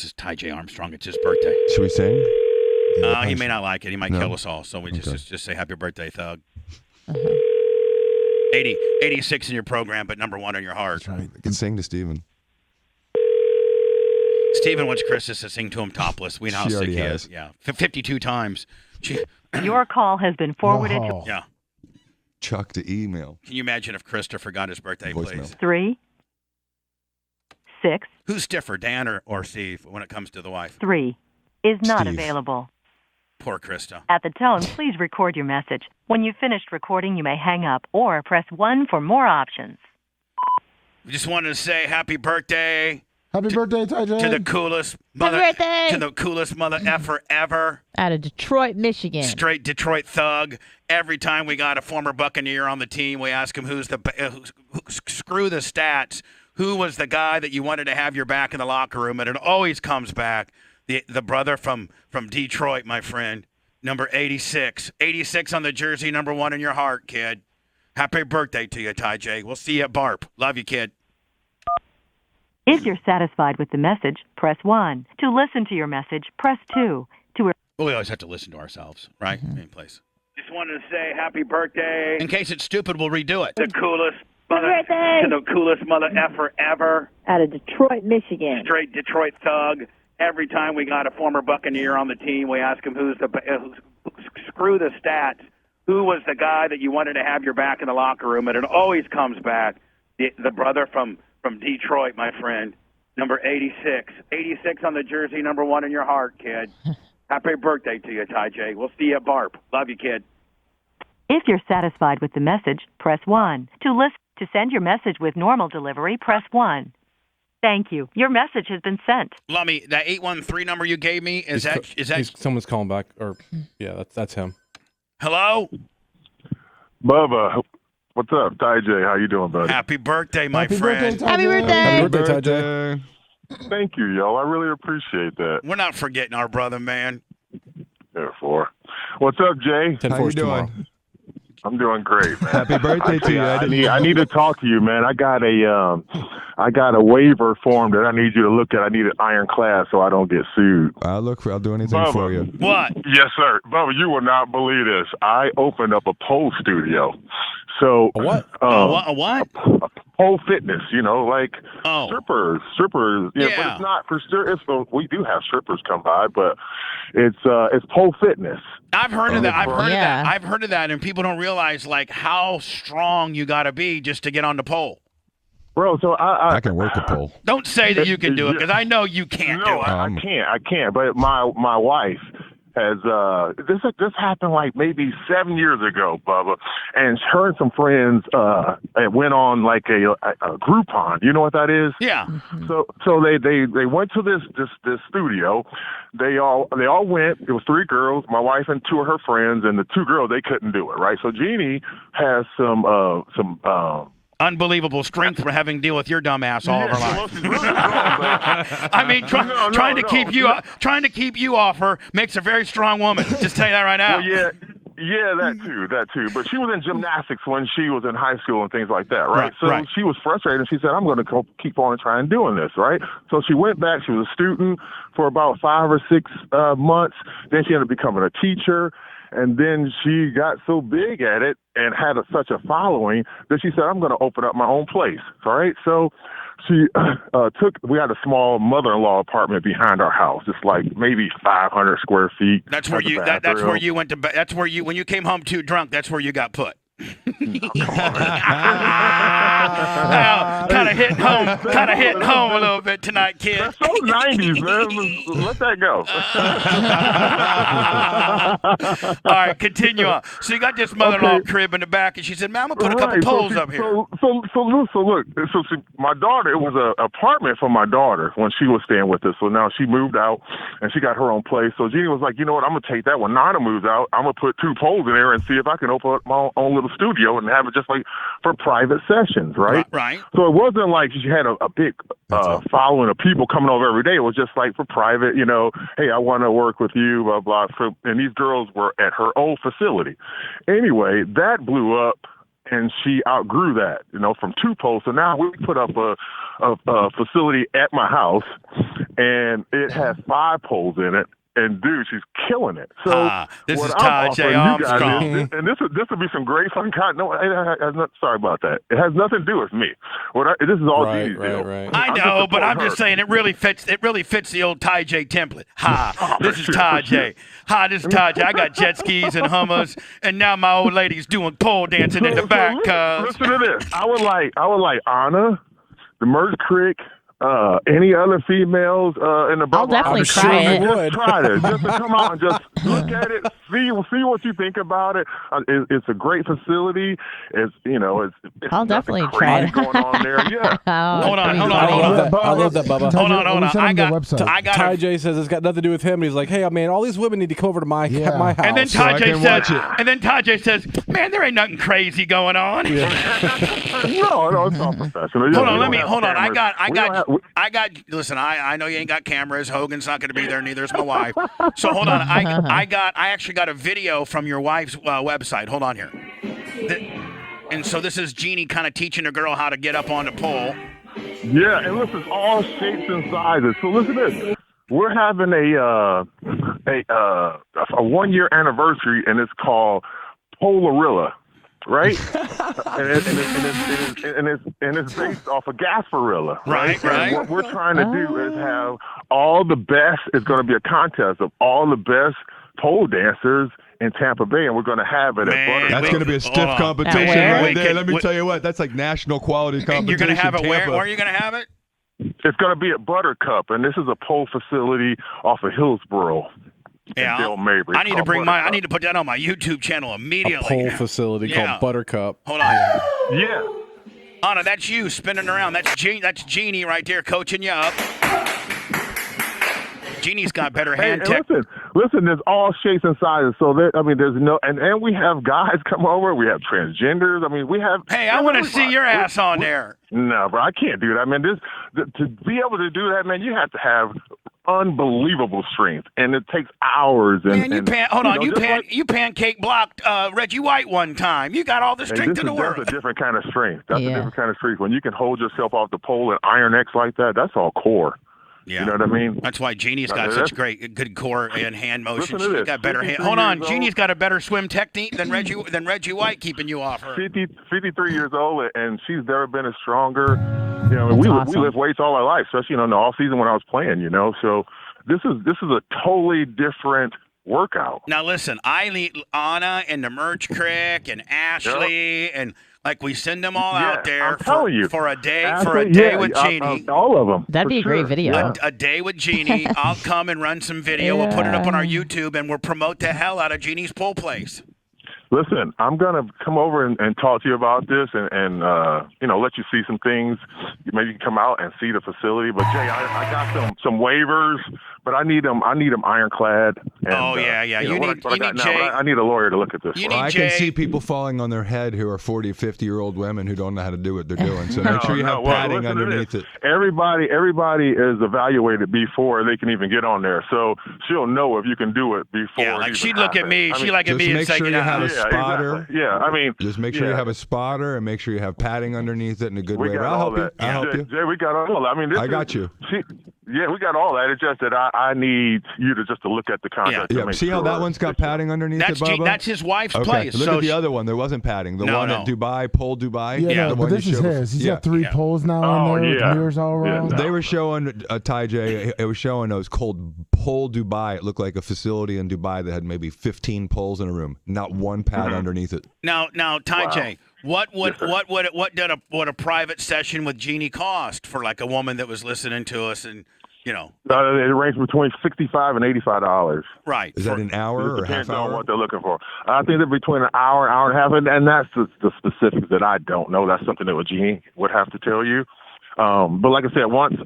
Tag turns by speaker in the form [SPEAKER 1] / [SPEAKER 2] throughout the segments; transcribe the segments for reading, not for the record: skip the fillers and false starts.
[SPEAKER 1] This is Tyji Armstrong. It's his birthday.
[SPEAKER 2] Should we sing?
[SPEAKER 1] He may not like it. He might kill us all. So we just say happy birthday, Thug. 86 in your program, but number 1 in your heart.
[SPEAKER 2] That's right. I can sing to Steven.
[SPEAKER 1] Steven wants Chris to sing to him topless. We know how sick he is. Yeah. 52 times.
[SPEAKER 3] Your call has been forwarded to...
[SPEAKER 1] Yeah.
[SPEAKER 2] Chuck to email.
[SPEAKER 1] Can you imagine if Krista forgot his birthday, please?
[SPEAKER 3] 3, 6.
[SPEAKER 1] Who's stiffer, Dan or Steve, when it comes to the wife?
[SPEAKER 3] 3 is not
[SPEAKER 2] Steve.
[SPEAKER 3] Available.
[SPEAKER 1] Poor Krista.
[SPEAKER 3] At the tone, please record your message. When you've finished recording, you may hang up or press 1 for more options.
[SPEAKER 1] We just wanted to say happy birthday.
[SPEAKER 4] Happy birthday, Tyji.
[SPEAKER 1] To the coolest mother. To the coolest mother effer ever.
[SPEAKER 5] Out of Detroit, Michigan.
[SPEAKER 1] Straight Detroit thug. Every time we got a former Buccaneer on the team, we ask him screw the stats. Who was the guy that you wanted to have your back in the locker room? And it always comes back. The brother from Detroit, my friend. Number 86. 86 on the jersey, number 1 in your heart, kid. Happy birthday to you, Tyji. We'll see you at BARP. Love you, kid.
[SPEAKER 3] If you're satisfied with the message, press 1. To listen to your message, press 2.
[SPEAKER 1] We always have to listen to ourselves, right? Any place. Just wanted to say happy birthday. In case it's stupid, we'll redo it. The coolest mother. To the coolest mother effer ever.
[SPEAKER 6] Out of Detroit, Michigan.
[SPEAKER 1] Straight Detroit thug. Every time we got a former Buccaneer on the team, we ask him screw the stats. Who was the guy that you wanted to have your back in the locker room? And it always comes back. The brother from Detroit, my friend. Number 86. 86 on the jersey, number 1 in your heart, kid. Happy birthday to you, Tyji. We'll see you at BARP. Love you, kid.
[SPEAKER 3] If you're satisfied with the message, press 1. To send your message with normal delivery, press 1. Thank you. Your message has been sent.
[SPEAKER 1] Lummy, that 813 number you gave me, is that
[SPEAKER 7] someone's calling back? Or yeah, that's him.
[SPEAKER 1] Hello?
[SPEAKER 8] Bubba, what's up? Tyji, how you doing, buddy?
[SPEAKER 1] Happy birthday, my friend.
[SPEAKER 5] Happy birthday.
[SPEAKER 7] Happy birthday, Tyji.
[SPEAKER 8] Thank you, yo. I really appreciate that.
[SPEAKER 1] We're not forgetting our brother, man.
[SPEAKER 8] Therefore. What's up, Jay?
[SPEAKER 2] How you doing?
[SPEAKER 8] I'm doing great, man.
[SPEAKER 2] Happy birthday to you.
[SPEAKER 8] I need to talk to you, man. I got a waiver form that I need you to look at. I need it ironclad so I don't get sued.
[SPEAKER 2] I'll do anything
[SPEAKER 8] Bubba,
[SPEAKER 2] for you.
[SPEAKER 1] What?
[SPEAKER 8] Yes, sir. Bubba, you will not believe this. I opened up a pole studio. So
[SPEAKER 7] a what?
[SPEAKER 1] A what?
[SPEAKER 8] A pole fitness, like strippers. Yeah,
[SPEAKER 1] Yeah.
[SPEAKER 8] but it's not for strippers. We do have strippers come by, but it's pole fitness.
[SPEAKER 1] I've heard of that. I've heard of that, and people don't realize how strong you got to be just to get on the pole.
[SPEAKER 8] Bro, so I
[SPEAKER 2] can work a pole.
[SPEAKER 1] Don't say that you can do it, because I know you can't do it.
[SPEAKER 8] I can't. But my wife has this happened maybe 7 years ago, Bubba, and her and some friends went on a Groupon. You know what that is?
[SPEAKER 1] Yeah.
[SPEAKER 8] So they went to this studio. They all went. It was 3 girls, my wife and 2 of her friends, and the 2 girls they couldn't do it, right? So Jeannie has some
[SPEAKER 1] unbelievable strength for having to deal with your dumb ass all of her life. I mean, trying to keep you off her makes a very strong woman. Just tell you that right now.
[SPEAKER 8] Well, yeah, that too. But she was in gymnastics when she was in high school and things like that, right? So she was frustrated, and she said, "I'm going to keep on trying doing this," right? So she went back. She was a student for about 5 or 6 months. Then she ended up becoming a teacher. And then she got so big at it and had such a following that she said, I'm going to open up my own place. All right. So she we had a small mother-in-law apartment behind our house. It's maybe 500 square feet.
[SPEAKER 1] That's where you went to bed. That's where when you came home too drunk, that's where you got put. Kind of hitting home a little bit tonight, kid.
[SPEAKER 8] That's so 90s, man. Let that go.
[SPEAKER 1] All right, continue on. So you got this mother-in-law crib in the back, and she said, "Man, I'm gonna put a couple poles up here."
[SPEAKER 8] So look. My daughter, it was an apartment for my daughter when she was staying with us. So now she moved out, and she got her own place. So Jeannie was like, you know what? I'm gonna take that when Nana moves out. I'm gonna put 2 poles in there and see if I can open up my own little studio and have it just for private sessions, right?
[SPEAKER 1] Right.
[SPEAKER 8] So it wasn't like she had a big following of people coming over every day. It was just for private, hey, I want to work with you, blah, blah. So, and these girls were at her old facility. Anyway, that blew up and she outgrew that, from 2 poles. So now we put up a facility at my house, and it has 5 poles in it. And dude, she's killing it. So
[SPEAKER 1] this
[SPEAKER 8] what
[SPEAKER 1] is
[SPEAKER 8] I'm
[SPEAKER 1] Tyji
[SPEAKER 8] offering you guys
[SPEAKER 1] Armstrong.
[SPEAKER 8] and this would be some great fucking content. No, sorry about that. It has nothing to do with me. This is all Jeannie's deal.
[SPEAKER 7] Right.
[SPEAKER 1] I know, but I'm just saying it really fits. It really fits the old Tyji template. This is Tyji. This is Tyji. I got jet skis and Hummers, and now my old lady's doing pole dancing in the back.
[SPEAKER 8] Listen to this. I would like Anna, the Merge Creek. Any other females in the Bubba?
[SPEAKER 4] I'll definitely try it.
[SPEAKER 8] Just try it. Just to come out and just look at it, see what you think about it. It's a great facility. It's
[SPEAKER 4] I'll definitely
[SPEAKER 8] nothing
[SPEAKER 4] try
[SPEAKER 8] crazy
[SPEAKER 4] it.
[SPEAKER 8] going on there. Yeah.
[SPEAKER 1] Hold on.
[SPEAKER 7] I love that, Bubba.
[SPEAKER 1] Hold on. I got.
[SPEAKER 7] Tyji says it's got nothing to do with him. And he's like, hey, man, all these women need to come over to my house.
[SPEAKER 1] And then Tyji says, man, there ain't nothing crazy going on.
[SPEAKER 8] No, it's all professional.
[SPEAKER 1] Hold on. Listen, I know you ain't got cameras. Hogan's not going to be there. Neither is my wife. So hold on. I actually got a video from your wife's website. Hold on here. And so this is Jeannie kind of teaching a girl how to get up on the pole.
[SPEAKER 8] Yeah, and listen, all shapes and sizes. So listen to this. We're having a 1-year anniversary, and it's called Polarilla. Right, and it's based off of Gasparilla.
[SPEAKER 1] Right.
[SPEAKER 8] And what we're trying to do is have all the best. It's going to be a contest of all the best pole dancers in Tampa Bay, and we're going to have it at Butter.
[SPEAKER 2] That's going to be a stiff competition right there. Let me tell you what. That's like national quality competition.
[SPEAKER 1] You're going to have it
[SPEAKER 2] Tampa.
[SPEAKER 1] where are you going to have it?
[SPEAKER 8] It's going to be at Buttercup, and this is a pole facility off of Hillsboro.
[SPEAKER 1] Yeah, I need to I need to put that on my YouTube channel immediately.
[SPEAKER 7] A pole facility called Buttercup.
[SPEAKER 1] Hold on.
[SPEAKER 8] Yeah.
[SPEAKER 1] Anna, that's you spinning around. That's Jeannie right there coaching you up. Jeannie's got better hand tech.
[SPEAKER 8] Listen, there's all shapes and sizes. So there's no, and we have guys come over. We have transgenders. We have.
[SPEAKER 1] Hey, I want to see your ass on there.
[SPEAKER 8] No, bro, I can't do that, man. To be able to do that, man, you have to have unbelievable strength, and it takes hours.
[SPEAKER 1] Man, you pancake blocked Reggie White one time. You got all the strength in the world.
[SPEAKER 8] That's a different kind of strength. That's a different kind of strength. When you can hold yourself off the pole and iron X like that, that's all core.
[SPEAKER 1] Yeah.
[SPEAKER 8] You know what I mean?
[SPEAKER 1] That's why Jeannie's got such good core and hand motion. She's got better hand.
[SPEAKER 8] Hold on,
[SPEAKER 1] Jeannie's got a better swim technique than Reggie White, keeping you off her.
[SPEAKER 8] 53 years old, and she's never been as stronger. We lift weights all our life, especially in the off season when I was playing. So this is a totally different workout.
[SPEAKER 1] Now listen, I lead Anna and the Merge Crick and Ashley and. Like we send them all out there for a day with Jeannie.
[SPEAKER 8] All of them.
[SPEAKER 4] That'd be a great video.
[SPEAKER 1] A day with Jeannie. I'll come and run some video. We'll put it up on our YouTube, and we'll promote the hell out of Jeannie's pole place.
[SPEAKER 8] Listen, I'm going to come over and talk to you about this and let you see some things. Maybe you can come out and see the facility. But, Jay, I got some waivers, but I need them ironclad. And, I need a lawyer to look at this.
[SPEAKER 2] I can see people falling on their head who are 40, 50-year-old women who don't know how to do what they're doing. So make sure you have padding underneath it.
[SPEAKER 8] Everybody is evaluated before they can even get on there. So she'll know if you can do it before.
[SPEAKER 1] Yeah, like she'd look at me. She look at me and say,
[SPEAKER 2] spotter.
[SPEAKER 8] Exactly. Yeah,
[SPEAKER 2] just make sure you have a spotter and make sure you have padding underneath it in a good way. I'll help you.
[SPEAKER 8] Jay, we got all that.
[SPEAKER 2] I got you.
[SPEAKER 8] We got all that. It's just that I need you to look at the contract.
[SPEAKER 2] Yeah. See how that one's got padding underneath it, Bubba?
[SPEAKER 1] That's his wife's place.
[SPEAKER 2] Look at the other one. There wasn't padding. The one at Dubai, Pole Dubai.
[SPEAKER 5] Yeah, but this is his. He's got 3 poles now on there with mirrors all around.
[SPEAKER 2] They were showing Tyji. It was showing those called Pole Dubai. It looked like a facility in Dubai that had maybe 15 poles in a room, not one pad underneath it.
[SPEAKER 1] Now, Tyji. What would a private session with Jeannie cost for like a woman that was listening to us and it
[SPEAKER 8] ranges between $65 and $85.
[SPEAKER 1] Right.
[SPEAKER 2] Is that an hour or half hour?
[SPEAKER 8] On what they're looking for. I think they're between an hour and a half, and that's the specifics that I don't know. That's something that Jeannie would have to tell you. But like I said, once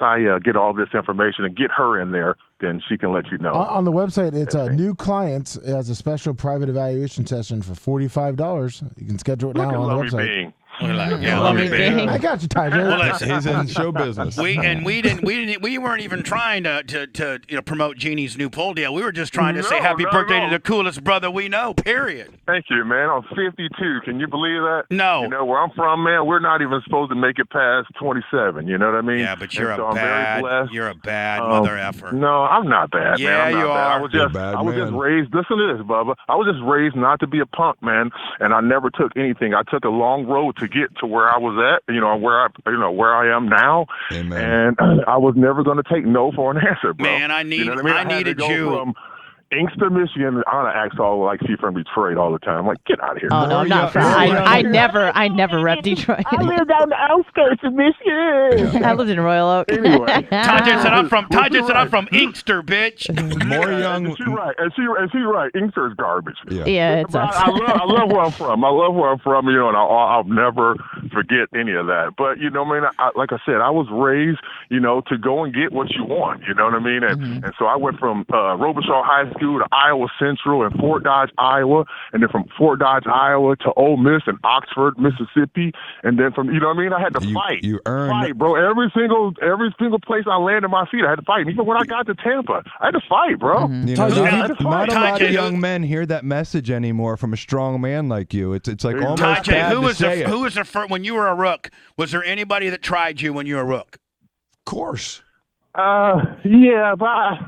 [SPEAKER 8] I get all this information and get her in there, then she can let you know.
[SPEAKER 5] On the website, it's new clients. It has a special private evaluation session for $45. You can schedule it now on the website.
[SPEAKER 1] We're like, yeah, let me be.
[SPEAKER 5] I got you, Tyji.
[SPEAKER 1] Well, listen,
[SPEAKER 2] He's in show business.
[SPEAKER 1] we weren't even trying to promote Jeannie's new pole deal. We were just trying to say happy birthday to the coolest brother we know. Period.
[SPEAKER 8] Thank you, man. I'm 52. Can you believe that?
[SPEAKER 1] No.
[SPEAKER 8] You know where I'm from, man. We're not even supposed to make it past 27. You know what I mean?
[SPEAKER 1] Yeah, but you're
[SPEAKER 8] I'm very blessed.
[SPEAKER 1] you're a bad mother effer.
[SPEAKER 8] No, I'm not bad,
[SPEAKER 1] Yeah,
[SPEAKER 8] man. I'm not
[SPEAKER 1] you
[SPEAKER 8] bad.
[SPEAKER 1] are.
[SPEAKER 8] I was just raised. Listen to this, Bubba. I was just raised not to be a punk, man, and I never took anything. I took a long road to get to where I was at. Where I am now.
[SPEAKER 2] Amen.
[SPEAKER 8] And I was never going to take no for an answer, bro.
[SPEAKER 1] Man, I needed
[SPEAKER 8] had to go
[SPEAKER 1] you.
[SPEAKER 8] From Inkster, Michigan. I ask all like she from Detroit all the time. I'm like, get out of here.
[SPEAKER 4] Oh no, I'm not from. I never rep Detroit.
[SPEAKER 6] I lived on the outskirts of Michigan.
[SPEAKER 4] I lived in Royal Oak.
[SPEAKER 8] Anyway,
[SPEAKER 1] Tyji said I'm from Inkster, bitch.
[SPEAKER 2] More young.
[SPEAKER 8] And she's right. And she's right. Inkster is garbage.
[SPEAKER 4] Yeah, it's
[SPEAKER 8] But I love where I'm from. I love where I'm from. And I'll never forget any of that. But man, like I said, I was raised, to go and get what you want. You know what I mean? And so I went from Robichaud High School to Iowa Central and Fort Dodge, Iowa, and then from Fort Dodge, Iowa to Ole Miss and Oxford, Mississippi, and then from I had to fight.
[SPEAKER 2] You earned,
[SPEAKER 8] fight, bro. Every single place I landed my feet, I had to fight. And even when I got to Tampa, I had to fight, bro.
[SPEAKER 2] Not a lot of young men hear that message anymore from a strong man like you. It's like almost
[SPEAKER 1] Tyji,
[SPEAKER 2] bad
[SPEAKER 1] who
[SPEAKER 2] to
[SPEAKER 1] was
[SPEAKER 2] say
[SPEAKER 1] who was the first when you were a rook? Was there anybody that tried you when you were a rook?
[SPEAKER 2] Of course.
[SPEAKER 8] Yeah, but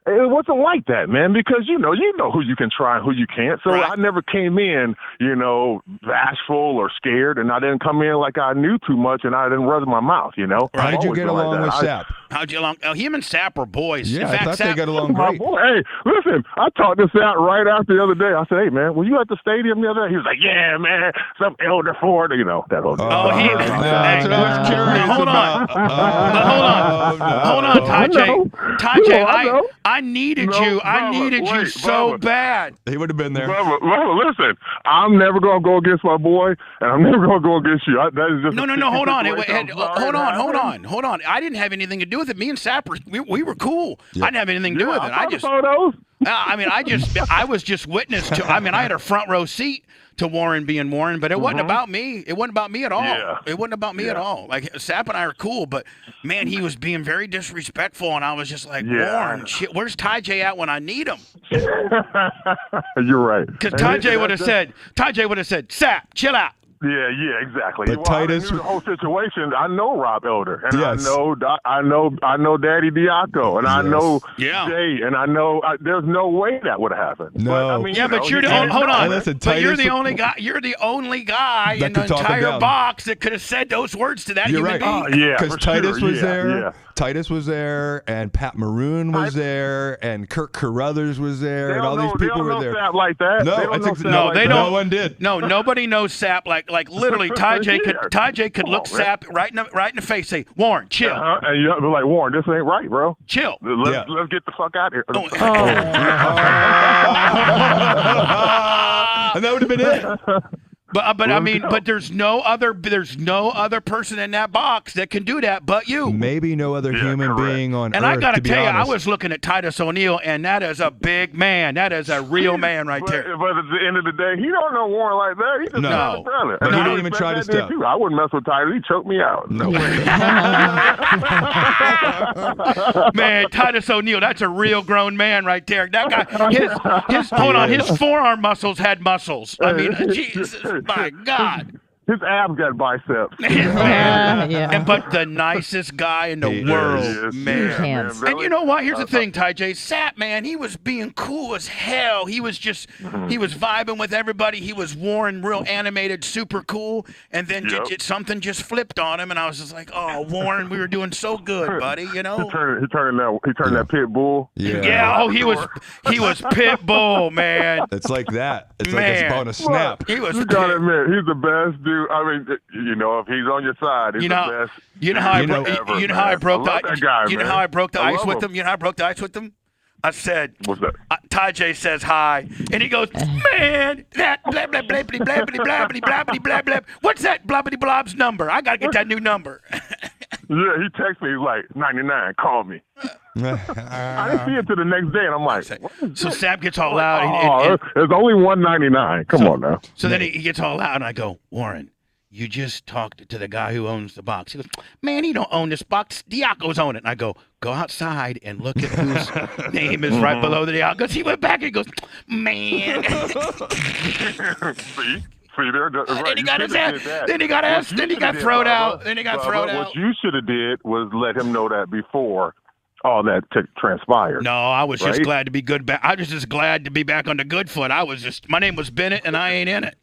[SPEAKER 8] it wasn't like that, man, because you know who you can try and who you can't. So
[SPEAKER 1] right.
[SPEAKER 8] I never came in, bashful or scared, and I didn't come in like I knew too much, and I didn't run my mouth,
[SPEAKER 2] How did you get along with Sap?
[SPEAKER 1] How'd you along? Oh, him and Sap were boys.
[SPEAKER 2] Yeah,
[SPEAKER 1] in fact,
[SPEAKER 2] I thought
[SPEAKER 1] Sap,
[SPEAKER 2] they got along
[SPEAKER 8] my
[SPEAKER 2] great.
[SPEAKER 8] boy, hey, listen, I talked to Sap right after the other day. I said, hey, man, were you at the stadium the other day? He was like, yeah, man, some elder Ford, that whole deal.
[SPEAKER 2] That's what I was curious
[SPEAKER 1] hold
[SPEAKER 2] about.
[SPEAKER 1] Hold on, Tyji.
[SPEAKER 8] Tyji,
[SPEAKER 1] I needed you. I needed you so bad.
[SPEAKER 2] He would have been there.
[SPEAKER 8] Bubba, listen, I'm never going to go against my boy, and I'm never going to go against you. That is just
[SPEAKER 1] No, hold on. Hold on. I didn't have anything to do with it. Me and Sap, we were cool.
[SPEAKER 2] Yep.
[SPEAKER 1] I didn't have anything to do with it. I was just witness to. I had a front row seat to Warren being Warren, but it wasn't about me. It wasn't about me at all.
[SPEAKER 8] Yeah.
[SPEAKER 1] It wasn't about me at all. Like Sap and I are cool, but man, he was being very disrespectful, and I was just like, Warren, shit, where's Tyji at when I need him?
[SPEAKER 8] You're right.
[SPEAKER 1] Because Tyji would have said, Sap, chill out.
[SPEAKER 8] Yeah, exactly.
[SPEAKER 2] But Titus,
[SPEAKER 8] I knew the whole situation. I know Rob Elder, and
[SPEAKER 2] yes.
[SPEAKER 8] I know Daddy Diaco, and I know
[SPEAKER 1] Yeah.
[SPEAKER 8] Jay, and I know there's no way that would have happened.
[SPEAKER 2] No.
[SPEAKER 8] But,
[SPEAKER 1] But you're the hold on.
[SPEAKER 2] Listen,
[SPEAKER 1] but you're
[SPEAKER 2] Titus-
[SPEAKER 1] the only guy. You're the only guy
[SPEAKER 2] That
[SPEAKER 1] in the
[SPEAKER 2] could talk him
[SPEAKER 1] entire
[SPEAKER 2] down.
[SPEAKER 1] box that could have said those words to that
[SPEAKER 2] You're
[SPEAKER 1] human
[SPEAKER 2] right.
[SPEAKER 1] being.
[SPEAKER 8] Yeah,
[SPEAKER 2] because
[SPEAKER 8] for
[SPEAKER 2] Titus
[SPEAKER 8] sure.
[SPEAKER 2] was there.
[SPEAKER 8] Yeah.
[SPEAKER 2] Titus was there, and Pat Maroon was there, and Kirk Carruthers was there, and all these people were there.
[SPEAKER 8] Sap like that.
[SPEAKER 2] No,
[SPEAKER 8] they don't
[SPEAKER 2] I
[SPEAKER 8] know
[SPEAKER 2] think
[SPEAKER 8] Sap
[SPEAKER 1] no,
[SPEAKER 8] like
[SPEAKER 1] they
[SPEAKER 8] that.
[SPEAKER 1] don't.
[SPEAKER 2] No one did.
[SPEAKER 1] No, nobody knows Sap like literally. Tyji could look Sap right in the face, say, Warren, chill,
[SPEAKER 8] And you be like, Warren, this ain't right, bro.
[SPEAKER 1] chill.
[SPEAKER 8] Let's get the fuck out of here.
[SPEAKER 1] Oh.
[SPEAKER 2] And that would have been it.
[SPEAKER 1] But there's no other person in that box that can do that but you.
[SPEAKER 2] Maybe no other human being on
[SPEAKER 1] And
[SPEAKER 2] earth.
[SPEAKER 1] I gotta
[SPEAKER 2] to be
[SPEAKER 1] tell you, I
[SPEAKER 2] honest.
[SPEAKER 1] was looking at Titus O'Neil, and that is a big man. That is a real man right there.
[SPEAKER 8] But at the end of the day, he don't know Warren like that. He just
[SPEAKER 2] No.
[SPEAKER 8] a brother.
[SPEAKER 2] But
[SPEAKER 8] And
[SPEAKER 2] he
[SPEAKER 8] I
[SPEAKER 2] didn't even try to
[SPEAKER 8] respect that
[SPEAKER 2] step.
[SPEAKER 8] dude, too. I wouldn't mess with Titus. He choked me out.
[SPEAKER 2] No.
[SPEAKER 1] Man, Titus O'Neil, that's a real grown man right there. That guy, his forearm muscles had muscles. I mean, Jesus, my God.
[SPEAKER 8] His abs got biceps.
[SPEAKER 1] Man. But the nicest guy in the world, man.
[SPEAKER 4] Hands.
[SPEAKER 1] And you know what? Here's the thing, Tyji. Sap, man, he was being cool as hell. He was just, he was vibing with everybody. He was Warren, real animated, super cool. And then something just flipped on him, and I was just like, oh, Warren, we were doing so good, buddy. You know.
[SPEAKER 8] He turned that pit bull.
[SPEAKER 2] Yeah.
[SPEAKER 1] Oh, he was pit bull, man.
[SPEAKER 2] It's like that. It's
[SPEAKER 1] Man.
[SPEAKER 2] like it's about a snap.
[SPEAKER 1] He was.
[SPEAKER 8] You gotta admit, he's the best dude. I mean, if he's on your side, he's the best.
[SPEAKER 1] You know how I broke the ice with him? You know how I broke the ice with him? I said,
[SPEAKER 8] "What's that?"
[SPEAKER 1] Tyji says hi, and he goes, "Man, that blah blah blah blah blah blah blah blah blah blah. What's that blobbity blob's number? I gotta get that new number."
[SPEAKER 8] Yeah, he texted me. He's like, 99. Call me. I didn't see it till the next day, and I'm like,
[SPEAKER 1] so Sap gets all loud.
[SPEAKER 8] There's only 199. Come on now.
[SPEAKER 1] So then he gets all loud, and I go, Warren, you just talked to the guy who owns the box. He goes, man, he don't own this box. Diaco's own it. And I go outside and look at whose name is right below the Diaco's. He went back and goes, man.
[SPEAKER 8] See there, right.
[SPEAKER 1] Then he got his ass. Then he got ass. Then he got thrown out. Then he got thrown out.
[SPEAKER 8] What you should have did was let him know that before all that transpired.
[SPEAKER 1] No, I was just glad to be good back. I was just glad to be back on the good foot. My name was Bennett, and I ain't in it.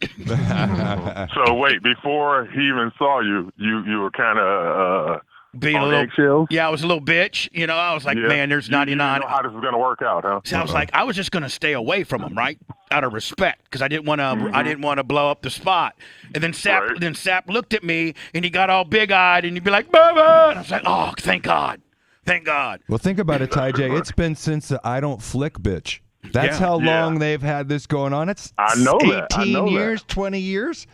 [SPEAKER 8] So wait, before he even saw you, you were kind of
[SPEAKER 1] being a little eggshells. Yeah, I was a little bitch. You know, I was like, man, there's 99.
[SPEAKER 8] You know how this is gonna work out, huh?
[SPEAKER 1] So I was like, I was just gonna stay away from him, right, out of respect, because I didn't want to. I didn't want to blow up the spot. And then Sap looked at me, and he got all big-eyed, and he'd be like, Bubba, and I was like, oh, thank God. Thank God.
[SPEAKER 2] Well, think about it, Tyji. It's been since the I don't flick bitch. That's how long they've had this going on. It's 18 years, 20 years.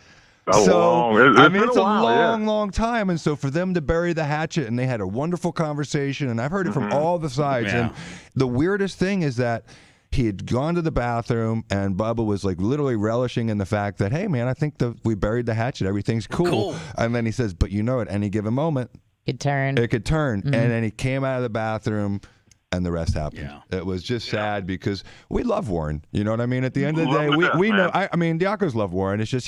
[SPEAKER 2] It's a long time. And so for them to bury the hatchet, and they had a wonderful conversation, and I've heard it from all the sides. Yeah. And the weirdest thing is that he had gone to the bathroom, and Bubba was like literally relishing in the fact that, hey, man, I think we buried the hatchet. Everything's cool. And then he says, but you know, at any given moment, it could turn. And then he came out of the bathroom, and the rest happened. Yeah. It was just sad because we love Warren. You know what I mean? At the end of the day, we know. I mean, Diacos love Warren. It's just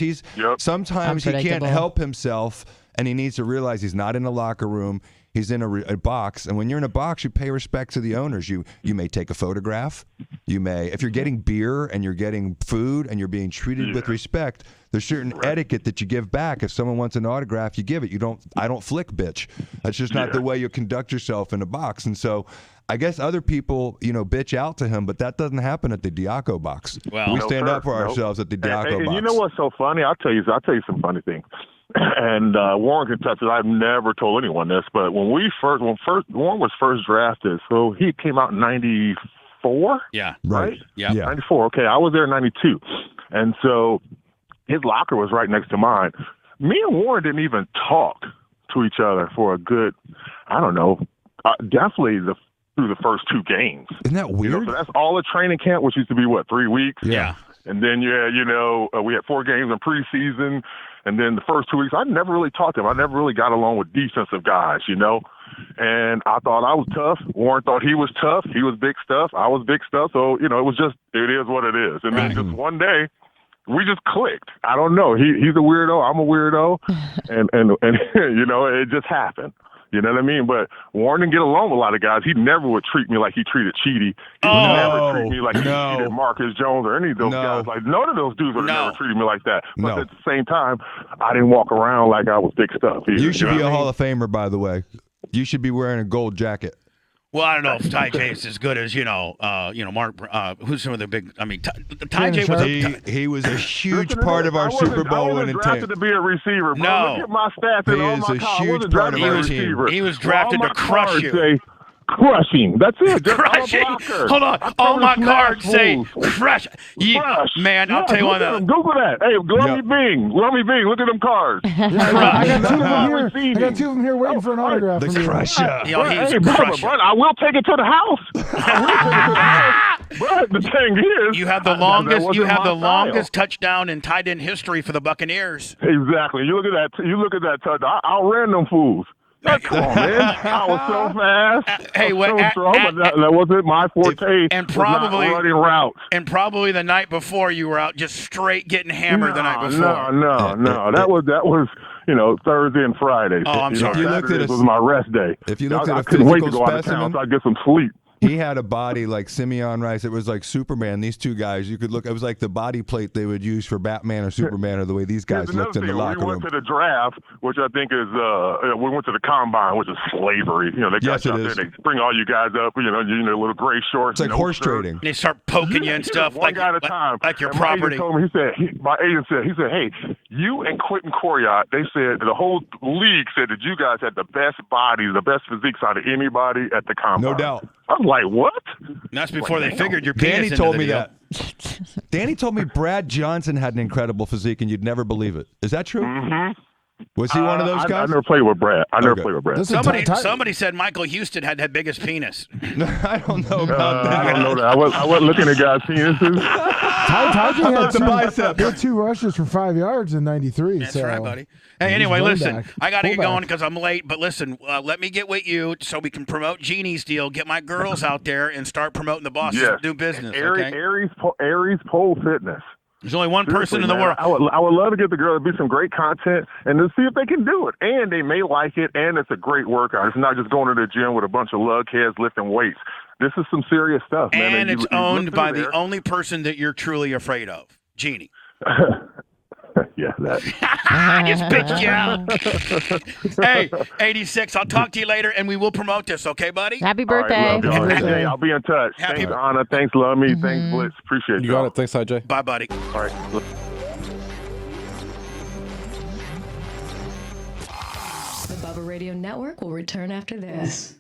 [SPEAKER 2] sometimes he can't help himself, and he needs to realize he's not in a locker room. He's in a box, and when you're in a box, you pay respect to the owners. You may take a photograph. You may, if you're getting beer and you're getting food and you're being treated with respect, there's certain etiquette that you give back. If someone wants an autograph, you give it. I don't flick, bitch. That's just not the way you conduct yourself in a box. And so I guess other people, bitch out to him, but that doesn't happen at the Diaco box. Well, we stand up for ourselves at the Diaco box.
[SPEAKER 8] You know what's so funny? I'll tell you some funny things. And Warren can touch it. I've never told anyone this, but when Warren was first drafted, so he came out in 94.
[SPEAKER 1] Yeah.
[SPEAKER 8] Right?
[SPEAKER 1] Yeah.
[SPEAKER 8] 94. Okay, I was there in 92. And so his locker was right next to mine. Me and Warren didn't even talk to each other for a good, I don't know, definitely through the first 2 games.
[SPEAKER 2] Isn't that weird?
[SPEAKER 8] So that's all the training camp, which used to be, 3 weeks?
[SPEAKER 1] Yeah.
[SPEAKER 8] And then, we had 4 games in preseason. And then the first 2 weeks, I never really talked to him. I never really got along with defensive guys, And I thought I was tough. Warren thought he was tough. He was big stuff. I was big stuff. So, it was just, it is what it is. And then just one day, we just clicked. I don't know. He's a weirdo. I'm a weirdo. and it just happened. You know what I mean? But Warren didn't get along with a lot of guys. He never would treat me like he treated Chidi. He would never treat me like he treated Marcus Jones or any of those guys. Like, none of those dudes would have never treated me like that. But at the same time, I didn't walk around like I was big stuff either.
[SPEAKER 2] You should be a Hall of Famer, by the way. You should be wearing a gold jacket.
[SPEAKER 1] Well, I don't know if Tyji is as good as Mark. Who's some of the big? I mean, Tyji was
[SPEAKER 2] he was a huge part of our Super Bowl winning team.
[SPEAKER 8] I wasn't drafted to be a receiver. Bro.
[SPEAKER 1] No,
[SPEAKER 8] look at my stats and all my college. I wasn't drafted to be a receiver.
[SPEAKER 1] He was drafted to crush you.
[SPEAKER 8] Crushing. That's it.
[SPEAKER 1] Crushing. Hold on. All my cards say crush. Man, I'll tell you what.
[SPEAKER 8] Google that. Hey, Glummy Bing. Look at them cards.
[SPEAKER 5] I got 2 of them here waiting for an autograph.
[SPEAKER 2] The crusher.
[SPEAKER 8] Hey, but I will take it to the house. But the thing is,
[SPEAKER 1] you have the longest touchdown in tight end history for the Buccaneers.
[SPEAKER 8] Exactly. You look at that touchdown. I'll ran them fools. Come on, man. I was so fast. That wasn't my forte.
[SPEAKER 1] And probably
[SPEAKER 8] running routes.
[SPEAKER 1] And probably the night before you were out just straight getting hammered the night before.
[SPEAKER 8] No. That was Thursday and Friday.
[SPEAKER 1] Oh, I'm sorry.
[SPEAKER 8] It was my rest day.
[SPEAKER 2] If you looked at
[SPEAKER 8] I
[SPEAKER 2] a
[SPEAKER 8] couldn't wait to
[SPEAKER 2] physical
[SPEAKER 8] go out of town
[SPEAKER 2] specimen,
[SPEAKER 8] so I get some sleep.
[SPEAKER 2] He had a body like Simeon Rice. It was like Superman. These 2 guys, you could look. It was like the body plate they would use for Batman or Superman, or the way these guys looked in the locker room.
[SPEAKER 8] We went to the draft, which I think is we went to the combine, which is slavery. They got you out there. They bring all you guys up. Little gray shorts.
[SPEAKER 2] It's like horse trading.
[SPEAKER 1] And they start poking you and stuff
[SPEAKER 8] one guy at a time.
[SPEAKER 1] Like your property.
[SPEAKER 8] My agent said, hey, you and Quentin Coriat, they said the whole league said that you guys had the best bodies, the best physiques out of anybody at the combine.
[SPEAKER 2] No doubt.
[SPEAKER 8] I was like, what?
[SPEAKER 1] And that's before they figured your penis
[SPEAKER 2] Danny
[SPEAKER 1] into
[SPEAKER 2] told
[SPEAKER 1] the
[SPEAKER 2] me
[SPEAKER 1] deal.
[SPEAKER 2] that. Danny told me Brad Johnson had an incredible physique, and you'd never believe it. Is that true?
[SPEAKER 8] Mm-hmm.
[SPEAKER 2] Was he one of those guys?
[SPEAKER 8] I never played with Brad.
[SPEAKER 1] Somebody said Michael Houston had the biggest penis.
[SPEAKER 2] I don't know about that.
[SPEAKER 8] I don't know that. I wasn't looking at guys' penises.
[SPEAKER 5] Tyji had
[SPEAKER 2] the bicep.
[SPEAKER 5] He had 2 rushes for 5 yards in '93.
[SPEAKER 1] That's right, buddy. Hey, anyway, listen, I got to get going because I'm late. But listen, let me get with you so we can promote Jeannie's deal, get my girls out there, and start promoting the Boston new business. Okay?
[SPEAKER 8] Aries Pole Fitness.
[SPEAKER 1] There's only one person in the world.
[SPEAKER 8] I would love to get the girl to do some great content and to see if they can do it. And they may like it, and it's a great workout. It's not just going to the gym with a bunch of lugheads lifting weights. This is some serious stuff, man.
[SPEAKER 1] And it's owned by the only person that you're truly afraid of, Jeannie.
[SPEAKER 8] Yeah, that.
[SPEAKER 1] I just picked you out. Hey, 86, I'll talk to you later, and we will promote this, okay, buddy?
[SPEAKER 4] Happy birthday.
[SPEAKER 8] All right, hey, I'll be in touch. Thanks, Anna. Thanks, Love Me. Thanks, Blitz. Appreciate
[SPEAKER 7] you. You got it. Thanks, Tyji.
[SPEAKER 1] Bye, buddy.
[SPEAKER 8] All right.
[SPEAKER 9] The Bubba Radio Network will return after this.